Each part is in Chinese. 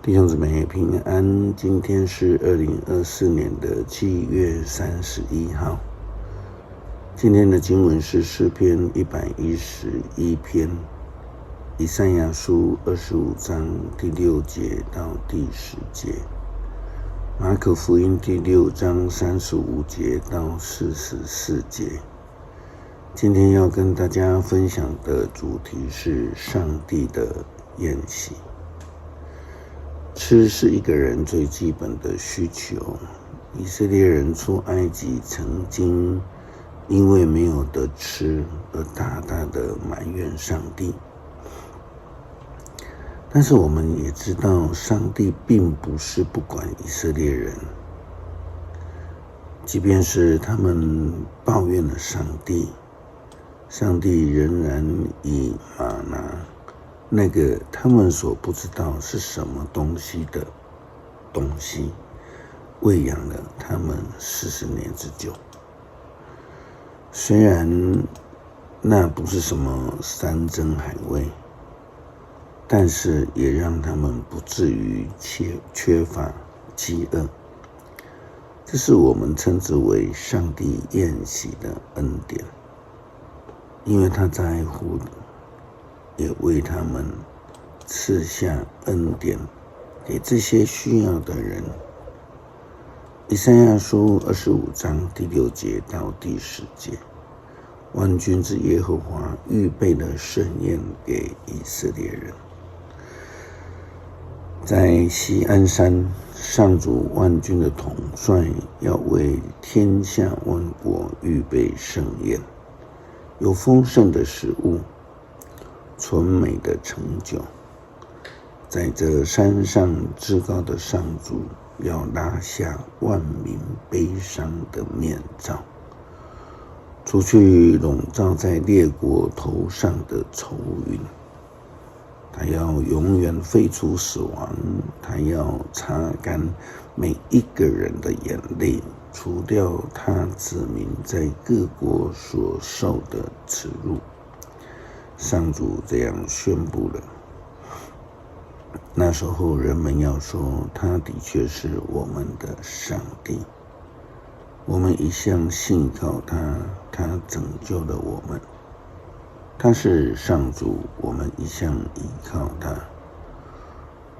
弟兄姊妹平安，今天是2024年的7月31号。今天的经文是诗篇111篇，以赛亚书25章第6节到第10节，马可福音第6章35节到44节。今天要跟大家分享的主题是上帝的宴席。吃是一个人最基本的需求。以色列人出埃及曾经因为没有得吃而大大的埋怨上帝。但是我们也知道，上帝并不是不管以色列人，即便是他们抱怨了上帝，上帝仍然以玛拿，那个他们所不知道是什么东西的东西，喂养了他们40年之久。虽然那不是什么山珍海味，但是也让他们不至于缺乏饥饿。这是我们称之为上帝宴席的恩典，因为他在乎，也为他们赐下恩典给这些需要的人。以赛亚书25章第6节到第10节，万军之耶和华预备了盛宴给以色列人。在锡安山，上主万军的统帅要为天下万国预备盛宴，有丰盛的食物，纯美的成就。在这山上至高的上主要拉下万民悲伤的面罩，除去笼罩在列国头上的愁云。他要永远废除死亡，他要擦干每一个人的眼泪，除掉他子民在各国所受的耻辱。上主这样宣布了。那时候人们要说，他的确是我们的上帝，我们一向信靠他，他拯救了我们。他是上主，我们一向依靠他。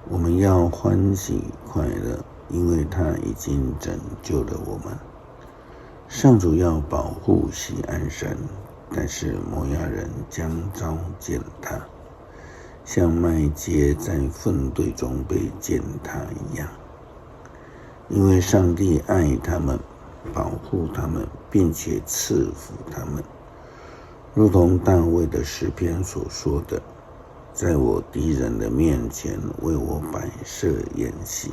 我们要欢喜快乐，因为他已经拯救了我们。上主要保护锡安山，但是摩押人将遭践踏，像麦秸在粪堆中被践踏一样。因为上帝爱他们，保护他们，并且赐福他们，如同大卫的诗篇所说的，在我敌人的面前为我摆设筵席。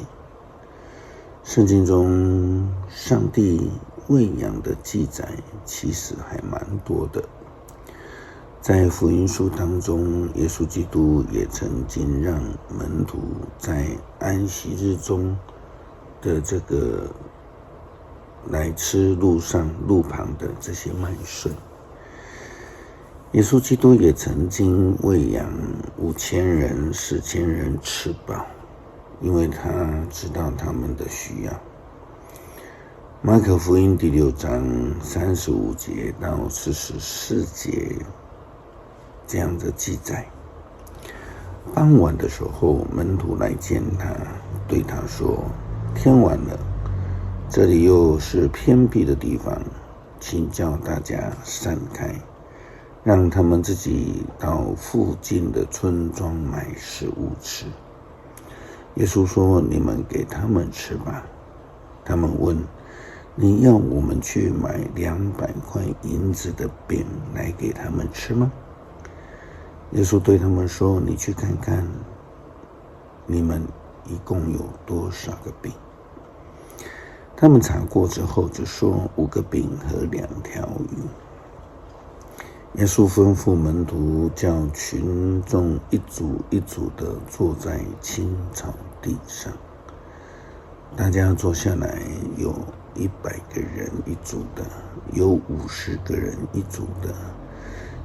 圣经中上帝喂养的记载其实还蛮多的。在福音书当中，耶稣基督也曾经让门徒在安息日中的这个来吃路旁的这些麦穗。耶稣基督也曾经喂养5000人、4000人吃饱，因为他知道他们的需要。马可福音第6章35节到44节这样的记载。傍晚的时候，门徒来见他，对他说：天晚了，这里又是偏僻的地方，请叫大家散开，让他们自己到附近的村庄买食物吃。耶稣说：你们给他们吃吧。他们问：你要我们去买200块银子的饼来给他们吃吗？耶稣对他们说：你去看看，你们一共有多少个饼？他们查过之后就说：5个饼和2条鱼。耶稣吩咐门徒叫群众一组一组的坐在青草地上，大家坐下来，有100个人一组的，有50个人一组的。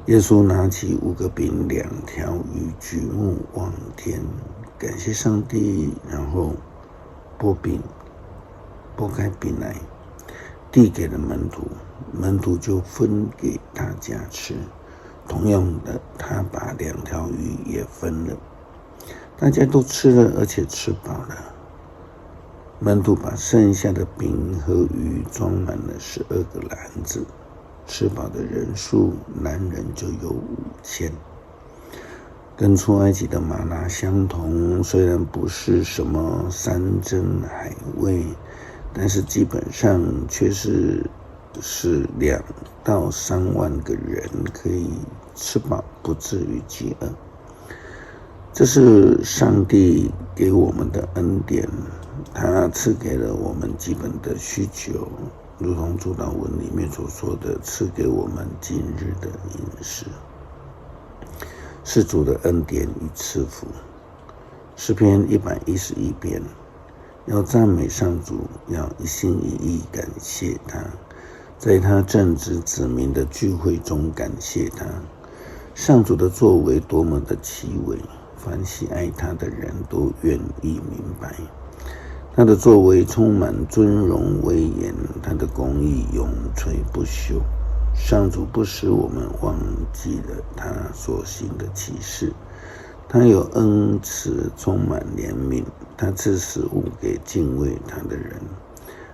耶稣拿起5个饼2条鱼，举目望天，感谢上帝，然后剥开饼来，递给了门徒，门徒就分给大家吃。同样的，他把2条鱼也分了，大家都吃了，而且吃饱了。门徒把剩下的饼和鱼装满了12个篮子，吃饱的人数，男人就有5000。跟出埃及的玛拿相同，虽然不是什么山珍海味，但是基本上却是2到3万个人可以吃饱，不至于饥饿。这是上帝给我们的恩典，他赐给了我们基本的需求，如同主祷文里面所说的，赐给我们今日的饮食，是主的恩典与赐福。诗篇111篇，要赞美上主，要一心一意感谢他，在他正直子民的聚会中感谢他。上主的作为多么的奇伟，凡喜爱他的人都愿意明白。他的作为充满尊荣威严，他的公义永垂不朽。上主不使我们忘记了他所行的奇事，他有恩慈，充满怜悯，他赐食物给敬畏他的人，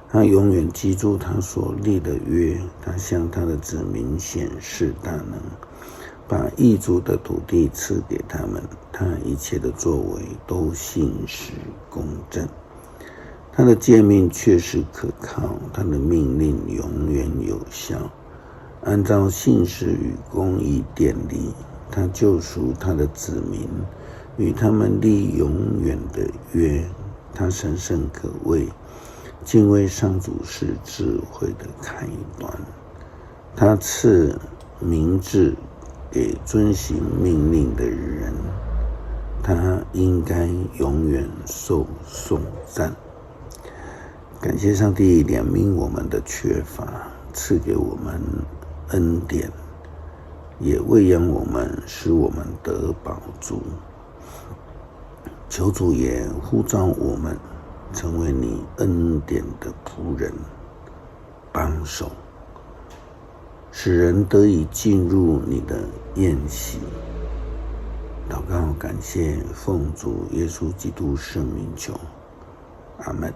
他永远记住他所立的约，他向他的子民显示大能，把异族的土地赐给他们，他一切的作为都信实公正，他的诫命确实可靠，他的命令永远有效，按照信实与公义典立，他救赎他的子民，与他们立永远的约，他神圣可畏，敬畏上主是智慧的开端，他赐明智给遵行命令的人，他应该永远受颂赞。感谢上帝怜悯我们的缺乏，赐给我们恩典，也喂养我们，使我们得饱足。求主也呼召我们成为你恩典的仆人、帮手，使人得以进入你的宴席。祷告感谢，奉主耶稣基督圣名求，阿们。